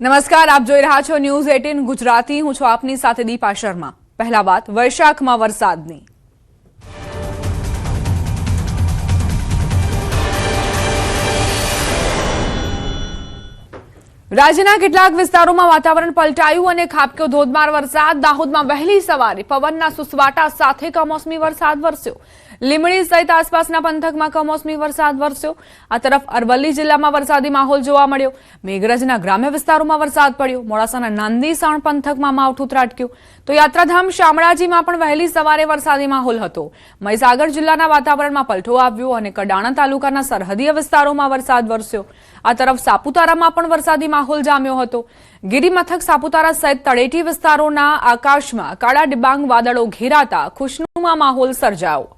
નમસ્કાર, આપ જોઈ રહ્યા છો ન્યૂઝ 18 ગુજરાતી. હું છું આપની સાથે દીપા શર્મા. પહેલા વાત વૈશાખમાં વરસાદની. રાજ્યના કેટલાક વિસ્તારોમાં વાતાવરણ પલટાયું અને ખાબક્યો ધોધમાર વરસાદ. દાહોદમાં વહેલી સવારે પવનના સુસવાટા સાથે કમોસમી વરસાદ વરસ્યો. લીંબડી સહિત આસપાસના પંથકમાં કમોસમી વરસાદ વરસ્યો. આ તરફ અરવલ્લી જિલ્લામાં વરસાદી માહોલ જોવા મળ્યો. મેઘરજના ગ્રામ્ય વિસ્તારોમાં વરસાદ પડ્યો. મોડાસાના નાંદીસાણ પંથકમાં માવઠું ત્રાટક્યું. તો યાત્રાધામ શામળાજીમાં પણ વહેલી સવારે વરસાદી માહોલ હતો. મહીસાગર જિલ્લાના વાતાવરણમાં પલટો આવ્યો અને કડાણા તાલુકાના સરહદીય વિસ્તારોમાં વરસાદ વરસ્યો. આ તરફ સાપુતારામાં પણ વરસાદી માહોલ જામ્યો હતો. ગિરિમથક સાપુતારા સહિત તળેટી વિસ્તારોના આકાશમાં કાળા ડિબાંગ વાદળો ઘેરાતા ખુશનુમા માહોલ સર્જાયો.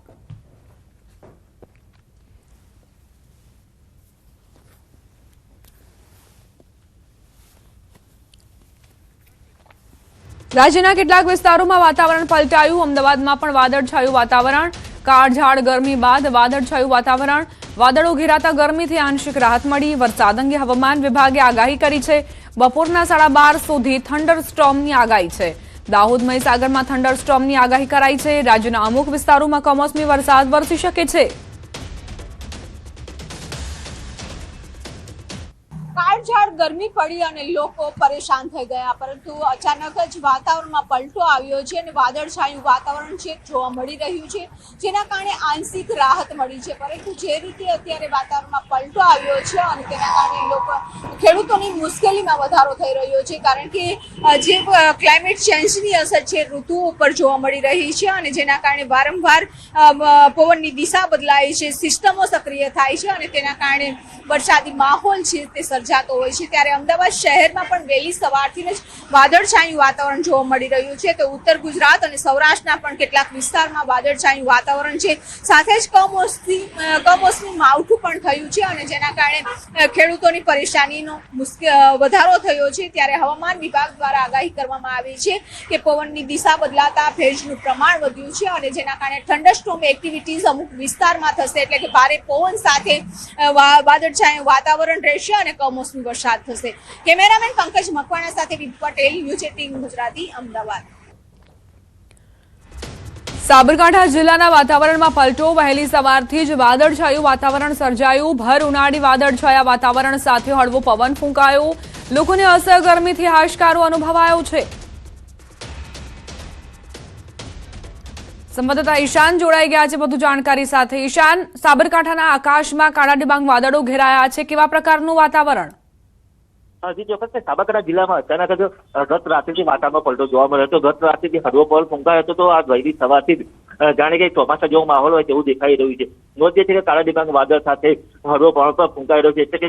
રાજ્યના કેટલાક વિસ્તારોમાં વાતાવરણ પલટાયું. અમદાવાદમાં પણ વાદળછાયું વાતાવરણ. કાળઝાળ ગરમી બાદ વાદળછાયું વાતાવરણ. વાદળો ઘેરાતા ગરમીથી આંશિક રાહત મળી. વરસાદ અંગે હવામાન વિભાગે આગાહી કરી છે. બપોરના 12:30 સુધી થંડરસ્ટોર્મની આગાહી છે. દાહોદ મહીસાગરમાં થંડરસ્ટોર્મની આગાહી કરાઈ છે. રાજ્યના અમુક વિસ્તારોમાં કમોસમી વરસાદ વરસી શકે છે. કાળઝાળ ગરમી પડી અને લોકો પરેશાન થઈ ગયા, પરંતુ અચાનક જ વાતાવરણમાં પલટો આવ્યો છે અને વાદળછાયું વાતાવરણ છે જોવા મળી રહ્યું છે, જેના કારણે આંશિક રાહત મળી છે. પરંતુ જે રીતે અત્યારે વાતાવરણમાં પલટો આવ્યો છે અને તેના કારણે ખેડૂતોની મુશ્કેલીમાં વધારો થઈ રહ્યો છે, કારણ કે જે ક્લાઇમેટ ચેન્જની અસર છે ઋતુઓ ઉપર જોવા મળી રહી છે અને જેના કારણે વારંવાર પવનની દિશા બદલાય છે, સિસ્ટમો સક્રિય થાય છે અને તેના કારણે વરસાદી માહોલ છે તે સર્જાતો હોય છે. ત્યારે અમદાવાદ શહેરમાં પણ વહેલી સવારથી જ વાદળછાયું વાતાવરણ જોવા મળી રહ્યું છે. તો ઉત્તર ગુજરાત અને સૌરાષ્ટ્રના પણ કેટલાક વિસ્તારમાં વાદળછાયું વાતાવરણ છે. સાથે જ કમોસમી માવઠું પણ થયું છે અને જેના કારણે ખેડૂતોની પરેશાનીનો વધારો થયો છે. ત્યારે હવામાન વિભાગ દ્વારા આગાહી કરવામાં આવી છે કે પવનની દિશા બદલાતા ભેજનું પ્રમાણ વધ્યું છે અને જેના કારણે થંડરસ્ટોર્મ એક્ટિવિટીઝ અમુક વિસ્તારમાં થશે, એટલે કે ભારે પવન સાથે વાદળછાયું વાતાવરણ રહેશે અને કમોસમી વરસાદ થશે. કેમેરામેન પંકજ મકવાણા સાથે વિપ પટેલ, ન્યૂઝ 18 ગુજરાતી, અમદાવાદ. સાબરકાંઠા જિલ્લાના વાતાવરણમાં પલટો. વહેલી સવારથી જ વાદળછાયું વાતાવરણ સર્જાયું. ભર ઉનાળી વાદળછાયા વાતાવરણ સાથે હળવો પવન ફૂંકાયો. લોકોને અસહ્ય ગરમીથી હાશકારો અનુભવાયો છે. સંવાદદાતા ઈશાન જોડાઈ ગયા છે વધુ જાણકારી સાથે. ઈશાન, સાબરકાંઠાના આકાશમાં કાળા ડિબાંગ વાદળો ઘેરાયા છે. કેવા પ્રકારનું વાતાવરણ? જી ચોક્કસ. સાબરકાંઠા જિલ્લામાં અચાનક જ ગત રાત્રિથી વાતાવરણમાં પલટો જોવા મળ્યો હતો. ગત રાત્રિથી હળવો પવન ફૂંકાયો હતો, તો આ વહેલી સવારથી જ જાણે કે ચોમાસા જેવો માહોલ હોય તેવું દેખાઈ રહ્યું છે. નોંધ્ય છે કે કાળા ડિબાંગ વાદળ સાથે હળવો પવન પણ ફૂંકાઈ રહ્યો છે, એટલે કે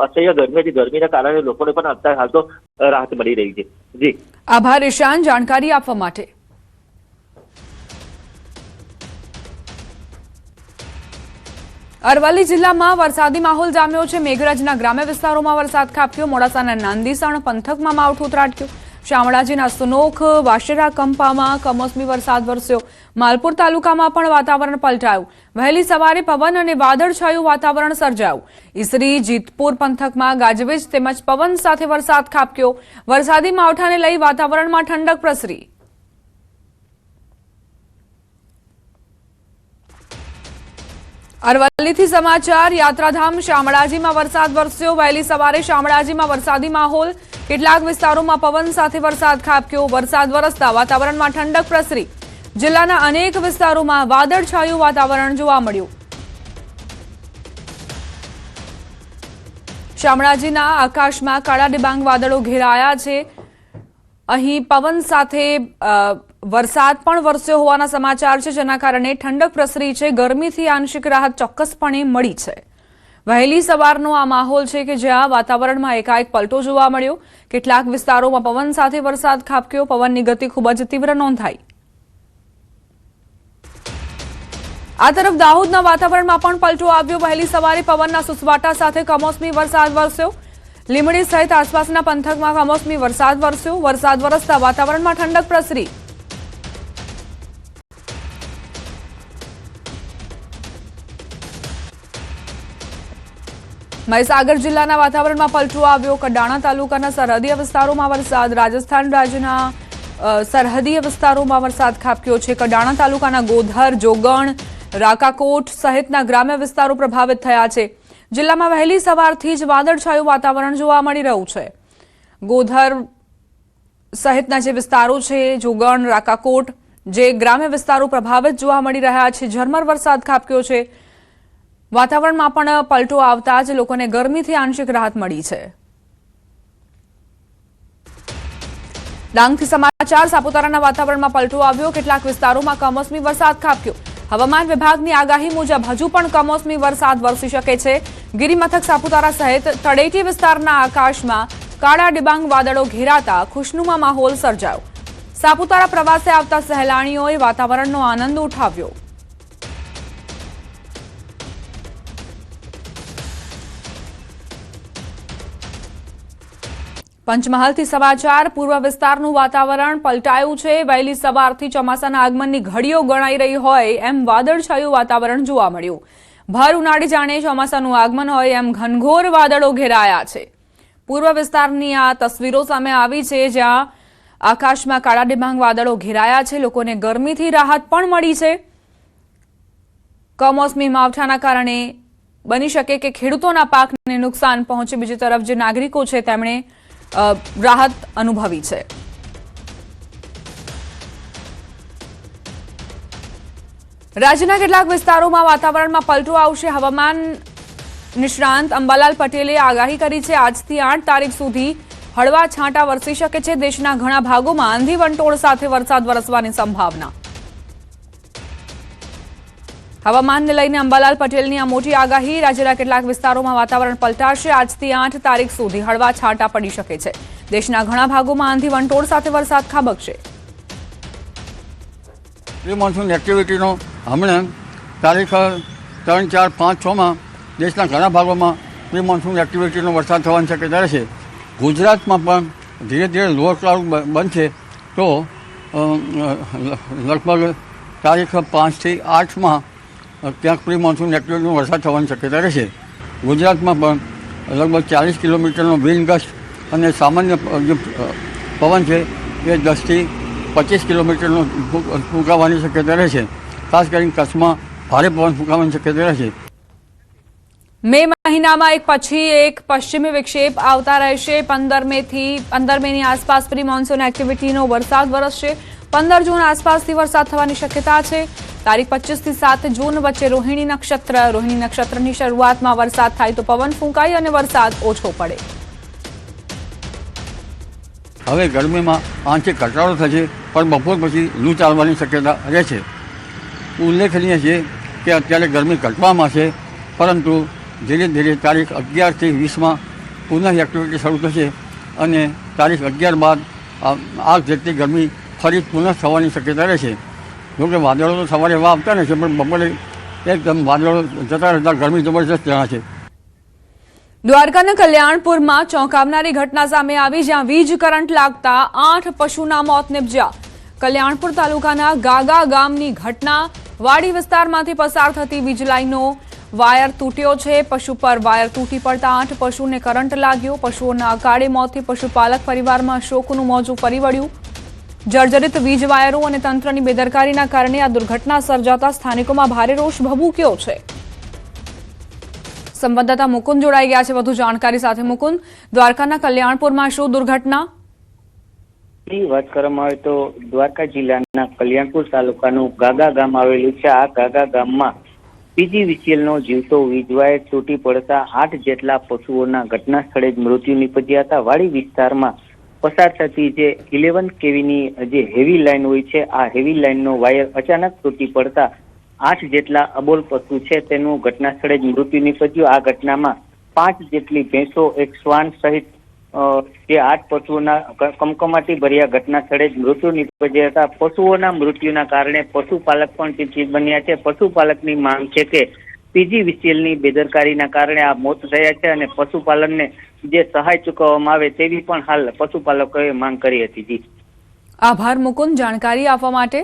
અસહ્ય ગરમીના કારણે લોકોને પણ અત્યારે હાલ તો રાહત મળી રહી છે. જી આભાર ઈશાન જાણકારી આપવા માટે. અરવલ્લી જિલ્લામાં વરસાદી માહોલ જામ્યો છે. મેઘરજના ગ્રામ્ય વિસ્તારોમાં વરસાદ ખાબક્યો. મોડાસાના નાંદીસણ પંથકમાં માવઠું ત્રાટક્યું. શામળાજીના સુનોખ, વાશેરા કંપામાં કમોસમી વરસાદ વરસ્યો. માલપુર તાલુકામાં પણ વાતાવરણ પલટાયું. વહેલી સવારે પવન અને વાદળછાયું વાતાવરણ સર્જાયું. ઈસરી, જીતપુર પંથકમાં ગાજવીજ તેમજ પવન સાથે વરસાદ ખાબક્યો. વરસાદી માવઠાને લઈ વાતાવરણમાં ઠંડક પ્રસરી. અરવલ્લીથી સમાચાર. યાત્રાધામ શામળાજીમાં વરસાદ વરસ્યો. વહેલી સવારે શામળાજીમાં વરસાદી માહોલ. કેટલાક વિસ્તારોમાં પવન સાથે વરસાદ ખાબક્યો. વરસાદ વરસતા વાતાવરણમાં ઠંડક પ્રસરી. જિલ્લાના અનેક વિસ્તારોમાં વાદળછાયું વાતાવરણ જોવા મળ્યું. શામળાજીના આકાશમાં કાળા ડિબાંગ વાદળો ઘેરાયા છે. અહીં પવન સાથે વરસાદ પણ વરસ્યો હોવાના સમાચાર છે, જેના કારણે ઠંડક પ્રસરી છે. ગરમીથી આંશિક રાહત ચોક્કસપણે મળી છે. વહેલી સવારનો આ માહોલ છે કે જ્યાં વાતાવરણમાં એકાએક પલટો જોવા મળ્યો. કેટલાક વિસ્તારોમાં પવન સાથે વરસાદ ખાબક્યો. પવનની ગતિ ખૂબ જ તીવ્ર નોંધાઈ. આ તરફ દાહોદના વાતાવરણમાં પણ પલટો આવ્યો. વહેલી સવારે પવનના સુસવાટા સાથે કમોસમી વરસાદ વરસ્યો. લીંબડી સહિત આસપાસના પંથકમાં કમોસમી વરસાદ વરસ્યો. વરસાદ વરસતા વાતાવરણમાં ઠંડક પ્રસરી. મહીસાગર જિલ્લાના વાતાવરણમાં પલટો આવ્યો. કડાણા તાલુકાના સરહદીય વિસ્તારોમાં વરસાદ. રાજસ્થાન રાજ્યના સરહદીય વિસ્તારોમાં વરસાદ ખાબક્યો છે. કડાણા તાલુકાના ગોધર, જોગણ, રાકાકોટ સહિતના ગ્રામ્ય વિસ્તારો પ્રભાવિત થયા છે. જિલ્લામાં વહેલી સવારથી જ વાદળછાયું વાતાવરણ જોવા મળી રહ્યું છે. ગોધર સહિતના જે વિસ્તારો છે, જોગણ, રાકાકોટ, જે ગ્રામ્ય વિસ્તારો પ્રભાવિત જોવા મળી રહ્યા છે. ઝરમર વરસાદ ખાબક્યો છે. વાતાવરણમાં પણ પલટો આવતા જ લોકોને ગરમીથી આંશિક રાહત મળી છે. ડાંગથી સમાચાર. સાપુતારાના વાતાવરણમાં પલટો આવ્યો. કેટલાક વિસ્તારોમાં કમોસમી વરસાદ ખાબક્યો. હવામાન વિભાગની આગાહી મુજબ હજુ પણ કમોસમી વરસાદ વરસી શકે છે. ગિરિમથક સાપુતારા સહિત તળેટી વિસ્તારના આકાશમાં કાળા ડિબાંગ વાદળો ઘેરાતા ખુશનુમા માહોલ સર્જાયો. સાપુતારા પ્રવાસે આવતા સહેલાણીઓએ વાતાવરણનો આનંદ ઉઠાવ્યો. પંચમહાલથી સમાચાર. પૂર્વ વિસ્તારનું વાતાવરણ પલટાયું છે. વહેલી સવારથી ચોમાસાના આગમનની ઘડીઓ ગણાઈ રહી હોય એમ વાદળછાયું વાતાવરણ જોવા મળ્યું. ભર ઉનાળે જાણે ચોમાસાનું આગમન હોય એમ ઘનઘોર વાદળો ઘેરાયા છે. પૂર્વ વિસ્તારની આ તસવીરો સામે આવી છે, જ્યાં આકાશમાં કાળા ડિબાંગ વાદળો ઘેરાયા છે. લોકોને ગરમીથી રાહત પણ મળી છે. કમોસમી માવઠાના કારણે બની શકે કે ખેડૂતોના પાકને નુકસાન પહોંચે. બીજી તરફ જે નાગરિકો છે તેમણે રાહત અનુભવી છે. રાજ્યના કેટલાક વિસ્તારોમાં વાતાવરણમાં પલટો આવશે. હવામાન નિષ્ણાંત અંબાલાલ પટેલે આગાહી કરી છે. આજથી 8 તારીખ સુધી હળવા છાંટા વરસી શકે છે. દેશના ઘણા ભાગોમાં આંધી વંટોળ સાથે વરસાદ વરસવાની સંભાવના. હવામાનને લઈને અંબાલાલ પટેલની આ મોટી આગાહી. રાજ્યના કેટલાક વિસ્તારોમાં વાતાવરણ પલટાશે. આજથી 8 તારીખ સુધી હળવા છાંટા પડી શકે છે. દેશના ઘણા ભાગોમાં આંધી વંટોળ સાથે વરસાદ ખાબકશે. પ્રી મોન્સૂન એક્ટિવિટીનો હમણાં તારીખ 3, 4, 5, 6માં દેશના ઘણા ભાગોમાં પ્રી મોન્સૂન એક્ટિવિટીનો વરસાદ થવાની શક્યતા રહેશે. ગુજરાતમાં પણ ધીરે ધીરે લોઅર ક્લાઉડ બનશે તો લગભગ તારીખ 5 થી 8માં ક્યાંક પ્રી મોન્સૂન એક્ટિવિટીનો વરસાદ થવાની શક્યતા રહેશે. ગુજરાતમાં પણ લગભગ 40 કિલોમીટરનો વિન્ડ ગસ્ટ અને સામાન્ય જે પવન છે એ 10 થી 25 કિલોમીટરનો ફૂંકાવાની શક્યતા રહેશે. ખાસ કરીને કચ્છમાં ભારે પવન ફૂંકાવાની શક્યતા રહેશે. મે મહિનામાં એક પછી એક પશ્ચિમી વિક્ષેપ આવતા રહેશે. 15 મેની આસપાસ પ્રી મોન્સૂન એક્ટિવિટીનો વરસાદ વરસશે. 15 જૂન આસપાસથી વરસાદ થવાની શક્યતા છે. તારીખ 25 થી 7 જૂન વચ્ચે રોહિણી નક્ષત્રની શરૂઆતમાં વરસાદ થાય તો પવન ફૂંકાય અને વરસાદ ઓછો પડે. હવે ગરમીમાં આંશિક ઘટાડો થશે, પણ બપોર પછી લૂ ચાલવાની શક્યતા રહે છે. ઉલ્લેખનીય છે કે અત્યારે ગરમી ઘટવામાં છે, પરંતુ ધીરે ધીરે તારીખ 11 થી 20માં પુનઃ એક્ટિવિટી શરૂ થશે અને તારીખ 11 બાદ આ જેટલી ગરમી ફરી પુનઃ થવાની શક્યતા રહેશે. જોકે વાદળો તો સવારે એવા આવતા નથી, પણ બપોરે એકદમ વાદળો જતા રહેતા ગરમી જબરજસ્ત જણાશે. દ્વારકાના કલ્યાણપુરમાં ચોંકાવનારી ઘટના સામે આવી, જ્યાં વીજ કરંટ લાગતા 8 પશુના મોત નિપજ્યા. કલ્યાણપુર તાલુકાના ગાગા ગામની ઘટના. વાડી વિસ્તારમાંથી પસાર થતી વીજ લાઈનનો વાયર તૂટ્યો છે. પશુ પર વાયર તૂટી પડતા 8 પશુને કરંટ લાગ્યો. પશુઓના અકાળે મોતથી પશુપાલક પરિવારમાં શોકનું મોજું ફરી વળ્યું. જર્જરિત વીજ વાયરો અને તંત્રની બેદરકારીના કારણે આ દુર્ઘટના સર્જાતા સ્થાનિકોમાં ભારે રોષ ભભૂક્યો છે. સંવાદદાતા મુકુંદ જોડાઈ ગયા છે વધુ જાણકારી સાથે. મુકુંદ, દ્વારકાના કલ્યાણપુરમાં શું દુર્ઘટના? વાત કરવામાં આવે તો દ્વારકા જિલ્લાના કલ્યાણપુર તાલુકાનું ગાગા ગામ આવેલું છે. આ ગાગા ગામમાં પીજીવીસીએલનો જીવતો વીજવાયર તૂટી પડતા 8 જેટલા પશુઓના ઘટના સ્થળે જ મૃત્યુ નીપજ્યા હતા. વાડી વિસ્તારમાં પસાર થતી જે 11 કેવીની જે હેવી લાઈન હોય છે, આ હેવી લાઈનનો વાયર અચાનક તૂટી પડતા 8 જેટલા અબોલ પશુ છે તેનું ઘટના સ્થળે જ મૃત્યુ નીપજ્યું. આ ઘટનામાં 5 જેટલી ભેંસો, એક શ્વાન સહિત જે 8 પશુઓના કમકમાટી ભર્યા ઘટના સ્થળે જ મૃત્યુ નીપજ્યા હતા. પશુઓના મૃત્યુના કારણે પશુપાલક પણ ચિંતિત બન્યા છે. પશુપાલકની માંગ છે કે પીજીવીસીએલની બેદરકારીના કારણે આ મોત થયા છે અને પશુપાલનને જે સહાય ચૂકવવામાં આવે તેવી પણ હાલ પશુપાલકોએ માંગ કરી હતી. આભાર મુકુંદ જાણકારી આપવા માટે.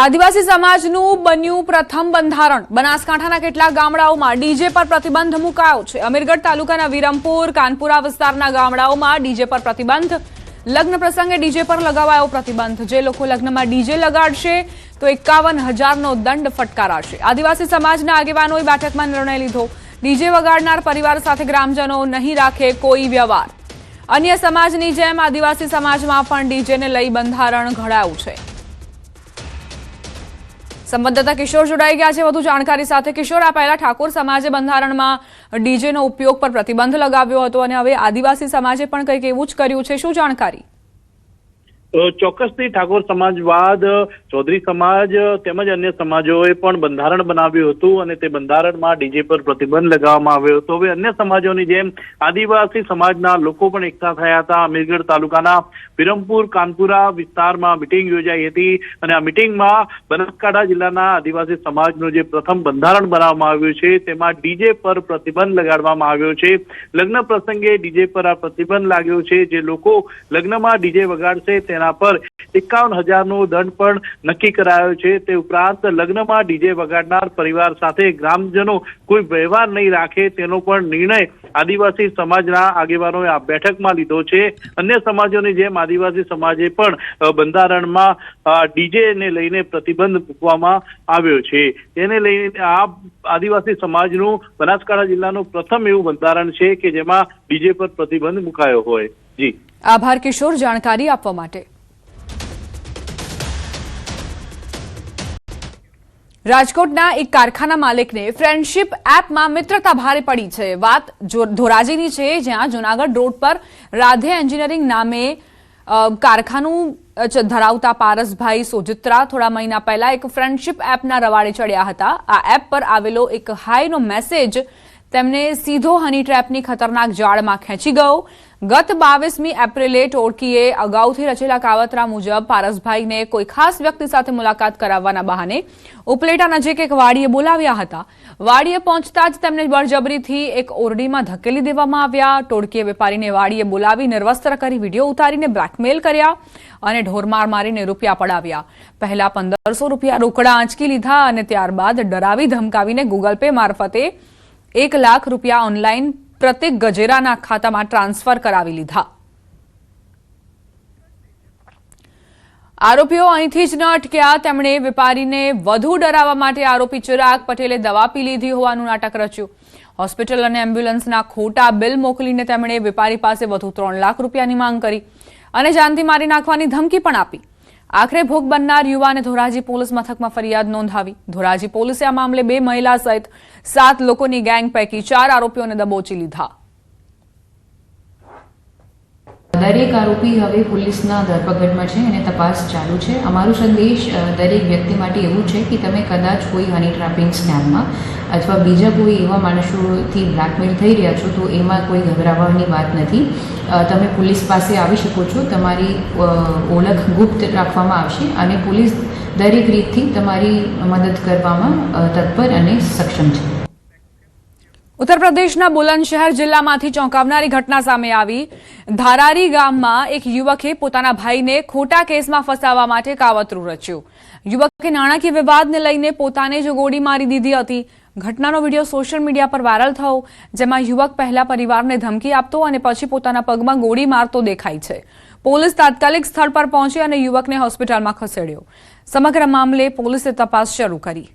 આદિવાસી સમાજનું બન્યું પ્રથમ બંધારણ. બનાસકાંઠાના કેટલાક ગામડાઓમાં ડીજે પર પ્રતિબંધ મુકાયો છે. અમીરગઢ તાલુકાના વિરમપુર, કાનપુરા વિસ્તારના ગામડાઓમાં ડીજે પર પ્રતિબંધ. લગ્ન પ્રસંગે ડીજે પર લગાવાયો પ્રતિબંધ. જે લોકો લગ્નમાં ડીજે લગાડશે તો 51,000નો દંડ ફટકારાશે. આદિવાસી સમાજના આગેવાનોએ બેઠકમાં નિર્ણય લીધો. ડીજે વગાડનાર પરિવાર સાથે ગ્રામજનો નહીં રાખે કોઈ વ્યવહાર. અન્ય સમાજની જેમ આદિવાસી સમાજમાં પણ ડીજેને લઈ બંધારણ ઘડાયું છે. સંવાદદાતા કિશોર જોડાઈ ગયા છે વધુ જાણકારી સાથે. કિશોર, આ પહેલા ઠાકોર સમાજે બંધારણમાં ડીજેનો ઉપયોગ પર પ્રતિબંધ લગાવ્યો હતો અને હવે આદિવાસી સમાજે પણ કંઈક એવું જ કર્યું છે. શું જાણકારી? ચોક્કસથી ઠાકોર સમાજ બાદ ચૌધરી સમાજ તેમજ અન્ય સમાજોએ પણ બંધારણ બનાવ્યું હતું અને તે બંધારણમાં ડીજે પર પ્રતિબંધ લગાવવામાં આવ્યો હતો. હવે અન્ય સમાજોની જેમ આદિવાસી સમાજના લોકો પણ એકઠા થયા હતા. અમીરગઢ તાલુકાના વિરમપુર, કાનપુરા વિસ્તારમાં મિટિંગ યોજાઈ હતી અને આ મિટિંગમાં બનાસકાંઠા જિલ્લાના આદિવાસી સમાજનું જે પ્રથમ બંધારણ બનાવવામાં આવ્યું છે તેમાં ડીજે પર પ્રતિબંધ લગાડવામાં આવ્યો છે. લગ્ન પ્રસંગે ડીજે પર આ પ્રતિબંધ લાગ્યો છે. જે લોકો લગ્નમાં ડીજે વગાડશે તેના પર 51,000નો દંડ પણ નક્કી કરાયો છે. તે ઉપરાંત લગ્નમાં ડીજે વગાડનાર પરિવાર સાથે ગ્રામજનો કોઈ વ્યવહાર નહીં રાખે તેનો પણ નિર્ણય આદિવાસી સમાજના આગેવાનોએ આ બેઠકમાં લીધો છે. અન્ય સમાજોની જેમ આદિવાસી સમાજે પણ બંધારણમાં ડીજે ને લઈને પ્રતિબંધ મૂકવામાં આવ્યો છે. તેને લઈને આ આદિવાસી સમાજનું બનાસકાંઠા જિલ્લાનું પ્રથમ એવું બંધારણ છે કે જેમાં ડીજે પર પ્રતિબંધ મુકાયો હોય. જી આભાર કિશોર, જાણકારી આપવા માટે. રાજકોટના એક કારખાના માલિકને ફ્રેન્ડશીપ એપમાં મિત્રતા ભારે પડી છે. વાત ધોરાજીની છે, જ્યાં જૂનાગઢ રોડ પર રાધે એન્જિનિયરિંગ નામે કારખાનું ધરાવતા પારસભાઈ સોજિત્રા થોડા મહિના પહેલા એક ફ્રેન્ડશીપ એપના રવાડે ચડ્યા હતા. આ એપ પર આવેલો એક હાયનો મેસેજ તેમને સીધો હની ટ્રેપની ખતરનાક જાળમાં ખેંચી ગયો. ગત 22મી એપ્રિલે ટોળકીએ અગાઉથી રચેલા કાવતરા મુજબ પારસભાઈને કોઈ ખાસ વ્યક્તિ સાથે મુલાકાત કરાવવાના બહાને ઉપલેટા નજીક એક વાડીએ બોલાવ્યા હતા. વાડીએ પહોંચતા જ તેમને બળજબરીથી એક ઓરડીમાં ધકેલી દેવામાં આવ્યા. ટોળકીએ વેપારીને વાડીએ બોલાવી નિર્વસ્ત્ર કરી વિડીયો ઉતારીને બ્લેકમેલ કર્યા અને ઢોરમાર મારીને રૂપિયા પડાવ્યા. પહેલા 1,500 રૂપિયા રોકડા આંચકી લીધા અને ત્યારબાદ ડરાવી ધમકાવીને ગૂગલ પે મારફતે 1 લાખ રૂપિયા ઓનલાઈન પ્રતિક ગજેરાના ખાતામાં ટ્રાન્સફર કરાવી લીધા. આરોપીઓ અહીંથી જ ન અટક્યા. તેમણે વેપારીને વધુ ડરાવવા માટે આરોપી ચિરાગ પટેલે દવા પી લીધી હોવાનું નાટક રચ્યું. હોસ્પિટલ અને એમ્બ્યુલન્સના ખોટા બિલ મોકલીને તેમણે વેપારી પાસે વધુ 3 લાખ રૂપિયાની માંગ કરી અને જાનથી મારી નાખવાની ધમકી પણ આપી. આખરે ભોગ બનનાર યુવાને ધોરાજી પોલીસ મથકમાં ફરિયાદ નોંધાવી. ધોરાજી પોલીસે આ મામલે 2 મહિલા સહિત 7 લોકોની ગેંગ પૈકી 4 આરોપીઓને દબોચી લીધા. દરેક આરોપી હવે પોલીસના ધરપકડમાં છે અને તપાસ ચાલુ છે. અમારો સંદેશ દરેક વ્યક્તિ માટે એવું છે કે તમે કદાચ કોઈ હની ટ્રેપિંગ સ્કેમમાં અથવા બીજા કોઈ એવા માણસોથી બ્લેકમેલ થઈ રહ્યા છો તો એમાં કોઈ ગભરાવાની વાત નથી. તમે પોલીસ પાસે આવી શકો છો. તમારી ઓળખ ગુપ્ત રાખવામાં આવશે અને પોલીસ દરેક રીતથી તમારી મદદ કરવામાં તત્પર અને સક્ષમ છે. ઉત્તર પ્રદેશના બુલંદશહર જિલ્લામાંથી ચોંકાવનારી ઘટના સામે આવી. ધારારી ગામમાં એક યુવકે પોતાના ભાઈને ખોટા કેસમાં ફસાવવા માટે કાવતરું રચ્યું. યુવકે નાણાકીય વિવાદને લઈને પોતાને જ ગોળી મારી દીધી હતી. ઘટનાનો વિડીયો સોશિયલ મીડિયા પર વાયરલ થયો, જેમાં યુવક પહેલા પરિવારને ધમકી આપતો અને પછી પોતાના પગમાં ગોળી મારતો દેખાય છે. પોલીસ તાત્કાલિક સ્થળ પર પહોંચી અને યુવકને હોસ્પિટલમાં ખસેડ્યો. સમગ્ર મામલે પોલીસે તપાસ શરૂ કરી.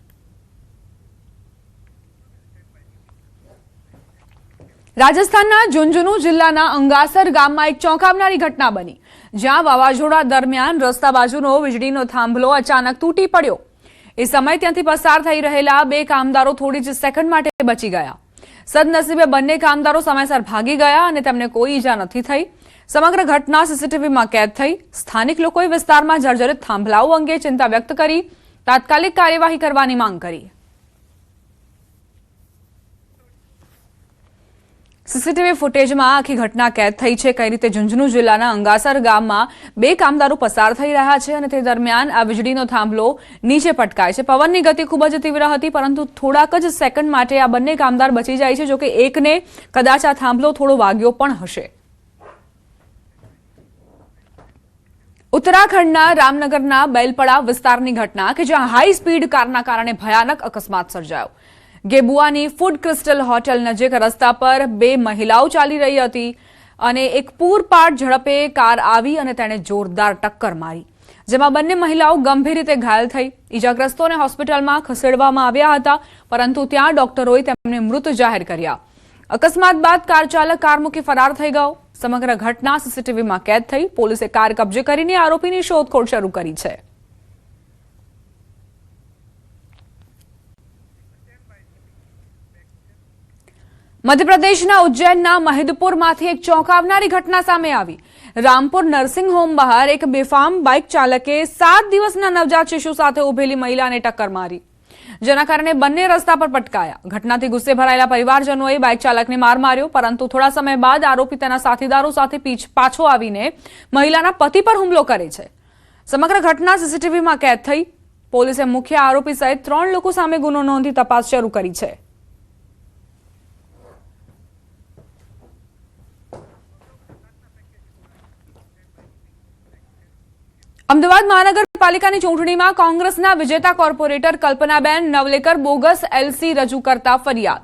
રાજસ્થાનના ઝુંઝુનુ જિલ્લાના અંગાસર ગામમાં એક ચોંકાવનારી ઘટના બની, જ્યાં વાવાઝોડા દરમિયાન રસ્તા બાજુનો વીજળીનો થાંભલો અચાનક તૂટી પડ્યો. એ સમયે ત્યાંથી પસાર થઈ રહેલા 2 કામદારો થોડી જ સેકન્ડ માટે બચી ગયા. સદનસીબે બંને કામદારો સમયસર ભાગી ગયા અને તેમને કોઈ ઈજા નથી થઈ. સમગ્ર ઘટના સીસીટીવીમાં કેદ થઈ. સ્થાનિક લોકોએ વિસ્તારમાં જર્જરિત થાંભલાઓ અંગે ચિંતા વ્યક્ત કરી તાત્કાલિક કાર્યવાહી કરવાની માંગ કરી. સીસીટીવી ફૂટેજમાં આખી ઘટના કેદ થઈ છે. કઈ રીતે ઝુંઝુનુ જિલ્લાના અંગાસર ગામમાં 2 કામદારો પસાર થઈ રહ્યા છે અને તે દરમિયાન આ વીજળીનો થાંભલો નીચે પટકાય છે. પવનની ગતિ ખૂબ જ તીવ્ર હતી, પરંતુ થોડાક જ સેકન્ડ માટે આ બંને કામદાર બચી જાય છે. જોકે એકને કદાચ આ થાંભલો થોડો વાગ્યો પણ હશે. ઉત્તરાખંડના રામનગરના બેલપડા વિસ્તારની ઘટના કે જ્યાં હાઈ સ્પીડ કારના કારણે ભયાનક અકસ્માત સર્જાયો. ગેબુઆની ફૂડ ક્રિસ્ટલ હોટેલ નજીક રસ્તા પર બે મહિલાઓ ચાલી રહી હતી અને એક પૂરપાટ ઝડપે કાર આવી અને તેણે જોરદાર ટક્કર મારી, જેમાં બંને મહિલાઓ ગંભીર રીતે ઘાયલ થઈ. ઈજાગ્રસ્તોને હોસ્પિટલમાં ખસેડવામાં આવ્યા હતા, પરંતુ ત્યાં ડોક્ટરોએ તેમને મૃત જાહેર કર્યા. અકસ્માત બાદ કાર ચાલક કાર મૂકી ફરાર થઈ ગયો. સમગ્ર ઘટના સીસીટીવીમાં કેદ થઈ. પોલીસે કાર કબજે કરીને આરોપીની શોધખોળ શરૂ કરી છે. મધ્યપ્રદેશના ઉજ્જૈનના મહિદપુરમાંથી એક ચોંકાવનારી ઘટના સામે આવી. રામપુર નર્સિંગ હોમ બહાર એક બેફામ બાઇક ચાલકે 7 દિવસના નવજાત શિશુ સાથે ઉભેલી મહિલાને ટક્કર મારી, જેના કારણે બંને રસ્તા પર પટકાયા. ઘટનાથી ગુસ્સે ભરાયેલા પરિવારજનોએ બાઇક ચાલકને માર માર્યો, પરંતુ થોડા સમય બાદ આરોપી તેના સાથીદારો સાથે પાછો આવીને મહિલાના પતિ પર હુમલો કરે છે. સમગ્ર ઘટના સીસીટીવીમાં કેદ થઈ. પોલીસે મુખ્ય આરોપી સહિત 3 લોકો સામે ગુનો નોંધી તપાસ શરૂ કરી છે. અમદાવાદ મહાનગરપાલિકાની ચૂંટણીમાં કોંગ્રેસના વિજેતા કોર્પોરેટર કલ્પનાબેન નવલેકર બોગસ એલસી રજૂ કરતા ફરિયાદ.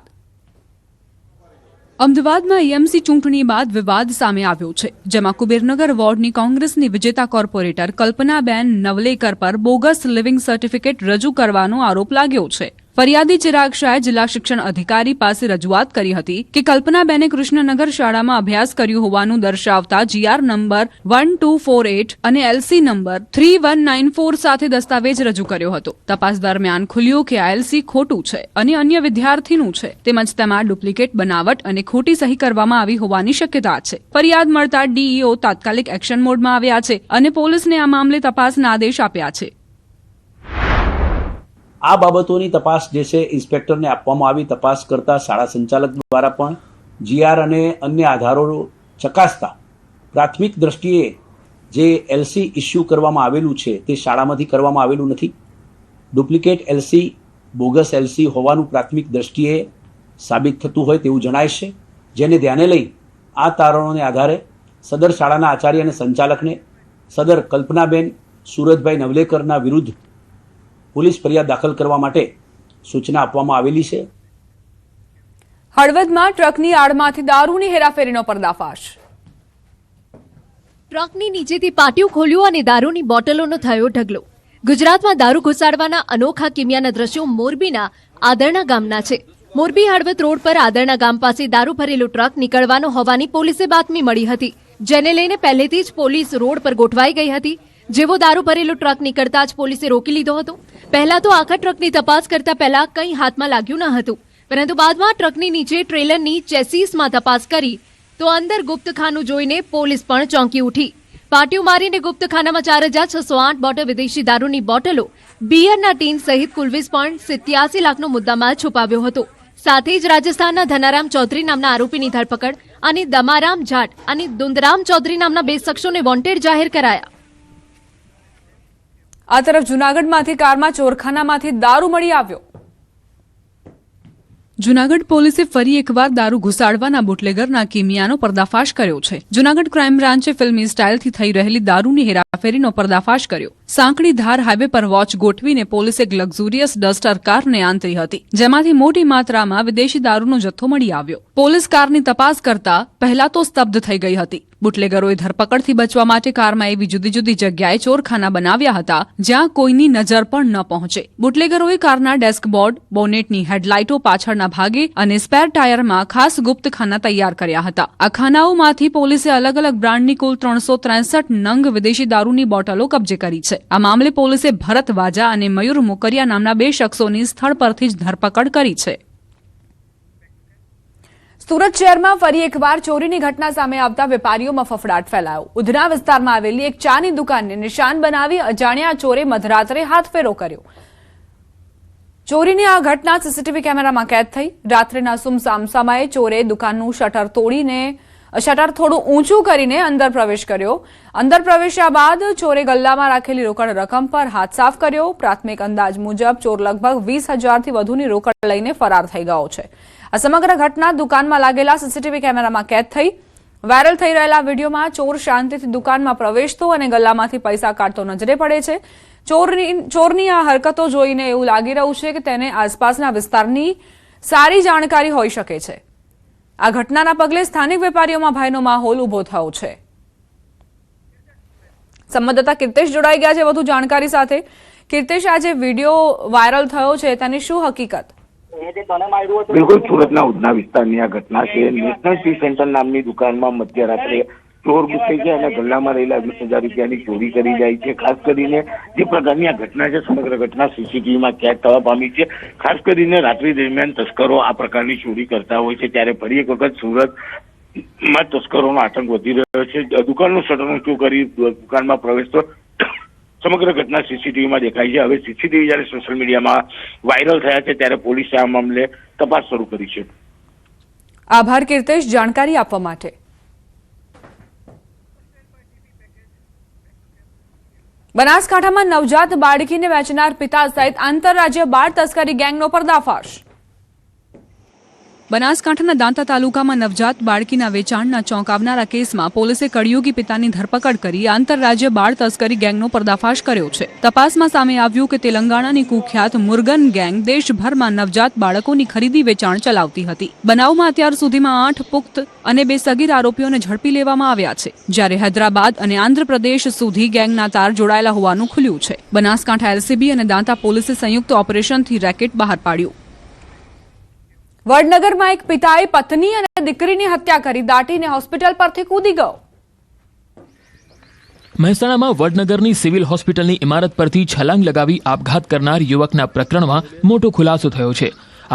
અમદાવાદમાં એએમસી ચૂંટણી બાદ વિવાદ સામે આવ્યો છે, જેમાં કુબેરનગર વોર્ડની કોંગ્રેસની વિજેતા કોર્પોરેટર કલ્પનાબેન નવલેકર પર બોગસ લિવિંગ સર્ટિફિકેટ રજૂ કરવાનો આરોપ લાગ્યો છે. ફરિયાદી ચિરાગ શાહે જિલ્લા શિક્ષણ અધિકારી પાસે રજૂઆત કરી હતી કે કલ્પનાબેને કૃષ્ણનગર શાળામાં અભ્યાસ કર્યો હોવાનું દર્શાવતા જીઆર નંબર 1248 અને એલસી નંબર 3194 સાથે દસ્તાવેજ રજૂ કર્યો હતો. તપાસ દરમિયાન ખુલ્યું કે આ એલસી ખોટું છે અને અન્ય વિદ્યાર્થીનું છે, તેમજ તેમાં ડુપ્લિકેટ બનાવટ અને ખોટી સહી કરવામાં આવી હોવાની શક્યતા છે. ફરિયાદ મળતા ડીઈઓ તાત્કાલિક એક્શન મોડમાં આવ્યા છે અને પોલીસને આ મામલે તપાસના આદેશ આપ્યા છે. આ બાબતોની તપાસ જે છે ઇન્સ્પેક્ટરને આપવામાં આવી. તપાસ કરતા શાળા સંચાલક દ્વારા પણ જીઆર અને અન્ય આધારો ચકાસતા પ્રાથમિક દ્રષ્ટિએ જે એલસી ઇસ્યુ કરવામાં આવેલું છે તે શાળામાંથી કરવામાં આવેલું નથી. ડુપ્લિકેટ એલસી, બોગસ એલસી હોવાનું પ્રાથમિક દ્રષ્ટિએ સાબિત થતું હોય તેવું જણાય છે, જેને ધ્યાને લઈ આ તારણોને આધારે સદર શાળાના આચાર્ય અને સંચાલકને સદર કલ્પનાબેન સુરજભાઈ નવલેકરના વિરુદ્ધ પોલીસ ફરિયાદ દાખલ કરવા માટે સૂચના આપવામાં આવેલી છે. હળવદમાં ટ્રકની આડમાંથી દારૂની હેરાફેરીનો પર્દાફાશ. ટ્રકની નીચેથી પાટિયું ખોલ્યું અને દારૂની બોટલોનો થયો ઢગલો. ગુજરાતમાં દારૂ ઘુસાડવાના અનોખા કિમિયાના દ્રશ્યો મોરબીના આદરણા ગામના છે. મોરબી હળવદ રોડ પર આદરણા ગામ પાસે દારૂ ભરેલું ટ્રક નીકળવાનો હોવાની પોલીસે બાતમી મળી હતી, જેને લઈને પહેલેથી જ પોલીસ રોડ પર ગોઠવાઈ ગઈ હતી. જેવો દારૂ ભરેલું ટ્રક નીકળતા જ પોલીસે રોકી લીધો હતો. પહેલા તો આખા ટ્રકની તપાસ કરતા પહેલા કંઈ હાથમાં લાગ્યું ન હતું, પરંતુ બાદમાં ટ્રકની નીચે ટ્રેલરની ચેસીસમાં તપાસ કરી તો અંદર ગુપ્તખાનું જોઈને પોલીસ પણ ચોંકી ઉઠી. પાટિયું મારીને ગુપ્તખાનામાં 4608 બોટલ વિદેશી દારૂની બોટલો, બિયરના ટીન સહિત કુલ 20.87 લાખનો મુદ્દામાલ છુપાવ્યો હતો. સાથે જ રાજસ્થાનના ધનારામ ચૌધરી નામના આરોપીની ધરપકડ અને દમારામ જાટ અને દુંદરામ ચૌધરી નામના 2 શખ્સોને વોન્ટેડ જાહેર કરાયા. આ તરફ જૂનાગઢમાંથી કારમાં ચોરખાનામાંથી દારૂ મળી આવ્યો. જૂનાગઢ પોલીસે ફરી એકવાર દારૂ ઘુસાડવાના બુટલેગરના કિમિયાનો પર્દાફાશ કર્યો છે. જૂનાગઢ ક્રાઇમ બ્રાન્ચે ફિલ્મી સ્ટાઇલથી થઈ રહેલી દારૂની હેરાફેરીનો પર્દાફાશ કર્યો. સાંકડી ધાર હાઈવે પર વોચ ગોઠવીને પોલીસે એક લક્ઝુરિયસ ડસ્ટર કારને આંતરી હતી, જેમાંથી મોટી માત્રામાં વિદેશી દારૂનો જથ્થો મળી આવ્યો. પોલીસ કારની તપાસ કરતા પહેલા તો સ્તબ્ધ થઈ ગઈ હતી. બુટલેગરોએ ધરપકડથી બચવા માટે કારમાં એવી જુદી જુદી જગ્યાએ ચોરખાના બનાવ્યા હતા જ્યાં કોઈની નજર પણ ન પહોંચે. બુટલેગરોએ કારના ડેસ્કબોર્ડ, બોનેટની હેડલાઇટો પાછળના ભાગે અને સ્પેર ટાયરમાં ખાસ ગુપ્તખાના તૈયાર કર્યા હતા. આ ખાનાઓમાંથી પોલીસે અલગ અલગ બ્રાન્ડની કુલ 363 નંગ વિદેશી દારૂની બોટલો કબજે કરી છે. આ મામલે પોલીસે ભરત વાજા અને મયુર મોકરિયા નામના 2 શખ્સોની સ્થળ પરથી જ ધરપકડ કરી છે. સુરત શહેરમાં ફરી એકવાર ચોરીની ઘટના સામે આવતા વેપારીઓમાં ફફડાટ ફેલાયો. ઉધના વિસ્તારમાં આવેલી એક ચાની દુકાનને નિશાન બનાવી અજાણ્યા ચોરે મધરાત્રે હાથફેરો કર્યો. ચોરીની આ ઘટના સીસીટીવી કેમેરામાં કેદ થઈ. રાત્રિના સુમસામ સમયે ચોરે દુકાનનું શટર થોડું ઊંચું કરીને અંદર પ્રવેશ કર્યો. અંદર પ્રવેશ્યા બાદ ચોરે ગલ્લામાં રાખેલી રોકડ રકમ પર હાથ સાફ કર્યો. પ્રાથમિક અંદાજ મુજબ ચોર લગભગ 20,000થી વધુની રોકડ લઈને ફરાર થઈ ગયો છે. આ સમગ્ર ઘટના દુકાનમાં લાગેલા સીસીટીવી કેમેરામાં કેદ થઈ. વાયરલ થઈ રહેલા વિડીયોમાં ચોર શાંતિથી દુકાનમાં પ્રવેશતો અને ગલ્લામાંથી પૈસા કાઢતો નજરે પડે છે. ચોરની આ હરકતો જોઈને એવું લાગી રહ્યું છે કે તેને આસપાસના વિસ્તારની સારી જાણકારી હોઈ શકે છે. આ ઘટનાના પગલે સ્થાનિક વેપારીઓમાં ભયનો માહોલ ઉભો થયો છે. સંવાદદાતા કીર્તેશ જોડાઈ ગયા છે વધુ જાણકારી સાથે. કીર્તેશ, આ જે વિડીયો વાયરલ થયો છે તેની શું હકીકત? બિલકુલ, સુરતના ઉધના વિસ્તારની આ ઘટના છે. નેશનલ ટી સેન્ટર નામની દુકાનમાં મધ્યરાત્રે ચોર ઘૂસી ગયા અને ગલ્લામાં રહેલા 20,000 રૂપિયાની ચોરી કરી જાય છે. ખાસ કરીને જે પ્રકારની આ ઘટના છે, સમગ્ર ઘટના સીસીટીવીમાં કેદ થવા પામી છે. ખાસ કરીને રાત્રિ દરમિયાન તસ્કરો આ પ્રકારની ચોરી કરતા હોય છે, ત્યારે ફરી એક વખત સુરતમાં તસ્કરોનો આતંક વધી રહ્યો છે. દુકાનનું શટર ઊંચું કરી દુકાનમાં પ્રવેશતો સમગ્ર ઘટના સીસીટીવીમાં દેખાય છે. હવે સીસીટીવી જયારે સોશિયલ મીડિયામાં વાયરલ થયા છે ત્યારે પોલીસે આ મામલે તપાસ શરૂ કરી છે. આભાર કીર્તેશ જાણકારી આપવા માટે. બનાસકાંઠામાં નવજાત બાળકીને વેચનાર પિતા સહિત આંતરરાજ્ય બાળ તસ્કરી ગેંગનો પર્દાફાશ. બનાસકાંઠાના દાંતા તાલુકામાં નવજાત બાળકીના વેચાણના ચોંકાવનારા કેસમાં પોલીસે કળિયુગી પિતાની ધરપકડ કરી આંતરરાજ્ય બાળ તસ્કરી ગેંગનો પર્દાફાશ કર્યો છે. તપાસમાં સામે આવ્યું કે તેલંગાણાની કુખ્યાત મુર્ગન ગેંગ દેશભરમાં નવજાત બાળકોની ખરીદી વેચાણ ચલાવતી હતી. બનાવમાં અત્યાર સુધીમાં 8 પુખ્ત અને 2 સગીર આરોપીઓને ઝડપી લેવામાં આવ્યા છે, જ્યારે હૈદરાબાદ અને આંધ્રપ્રદેશ સુધી ગેંગના તાર જોડાયેલા હોવાનું ખુલ્યું છે. બનાસકાંઠા એલસીબી અને દાંતા પોલીસે સંયુક્ત ઓપરેશનથી રેકેટ બહાર પાડ્યું. વડનગરમાં એક પિતાએ પત્ની અને દીકરીની હત્યા કરી દાટીને હોસ્પિટલ પરથી કૂદી ગયો. મહેસાણામાં વડનગરની સિવિલ હોસ્પિટલની ઇમારત પરથી છલાંગ લગાવી આપઘાત કરનાર યુવકના પ્રકરણમાં મોટો ખુલાસો થયો છે.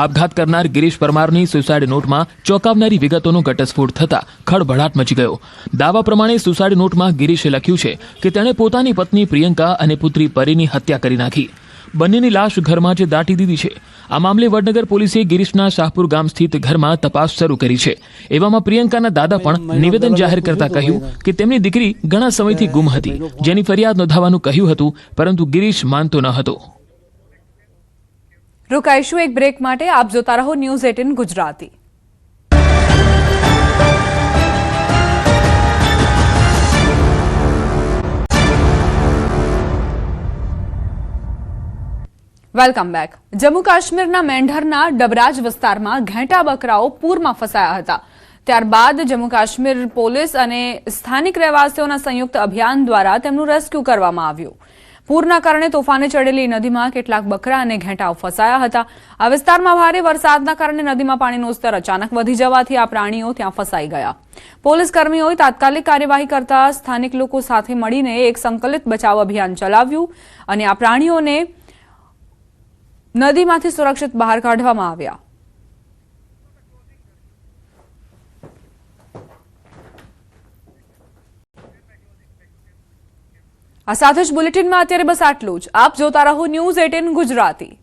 આપઘાત કરનાર ગિરીશ પરમારની સુસાઇડ નોટમાં ચોંકાવનારી વિગતોનો ઘટસ્ફોટ થતા ખળભળાટ મચી ગયો. દાવા પ્રમાણે સુસાઇડ નોટમાં ગિરીશે લખ્યું છે કે તેણે પોતાની પત્ની પ્રિયંકા અને પુત્રી પરીની હત્યા કરી નાખી. બંનેની લાશ ઘરમાં જ દાટી દીધી છે. આ મામલે વડનગર પોલીસે ગિરીશના શાહપુર ગામ સ્થિત ઘરમાં તપાસ શરૂ કરી છે. એવામાં પ્રિયંકાના દાદા પણ નિવેદન જાહેર કરતા કહ્યું કે તેમની દીકરી ઘણા સમયથી ગુમ હતી, જેની ફરિયાદ નોંધાવવાનું કહ્યું હતું, પરંતુ ગિરીશ માનતો ન હતો. રોકાઈશું એક બ્રેક માટે. આપ જોતા રહો news 18 Gujarati. Welcome back. Jammu કાશ્મીરના મેંઢરના ડબરાજ વિસ્તારમાં ઘેટા બકરાઓ પૂરમાં ફસાયા હતા. ત્યારબાદ જમ્મુ કાશ્મીર પોલીસ અને સ્થાનિક રહેવાસીઓના સંયુક્ત અભિયાન દ્વારા તેમનું રેસ્ક્યુ કરવામાં આવ્યું. પૂરના કારણે તોફાને ચડેલી નદીમાં કેટલાક બકરા અને ઘેટાઓ ફસાયા હતા. આ વિસ્તારમાં ભારે વરસાદના કારણે નદીમાં પાણીનું સ્તર અચાનક વધી જવાથી આ પ્રાણીઓ ત્યાં ફસાઈ ગયા. પોલીસ કર્મીઓએ તાત્કાલિક કાર્યવાહી કરતા સ્થાનિક લોકો સાથે મળીને એક સંકલિત બચાવ અભિયાન ચલાવ્યું અને આ પ્રાણીઓને નદીમાંથી સુરક્ષિત બહાર કાઢવામાં આવ્યા. આ સાથે જ બુલેટિનમાં અત્યારે બસ આટલું જ. આપ જોતા રહો ન્યૂઝ 18 ગુજરાતી.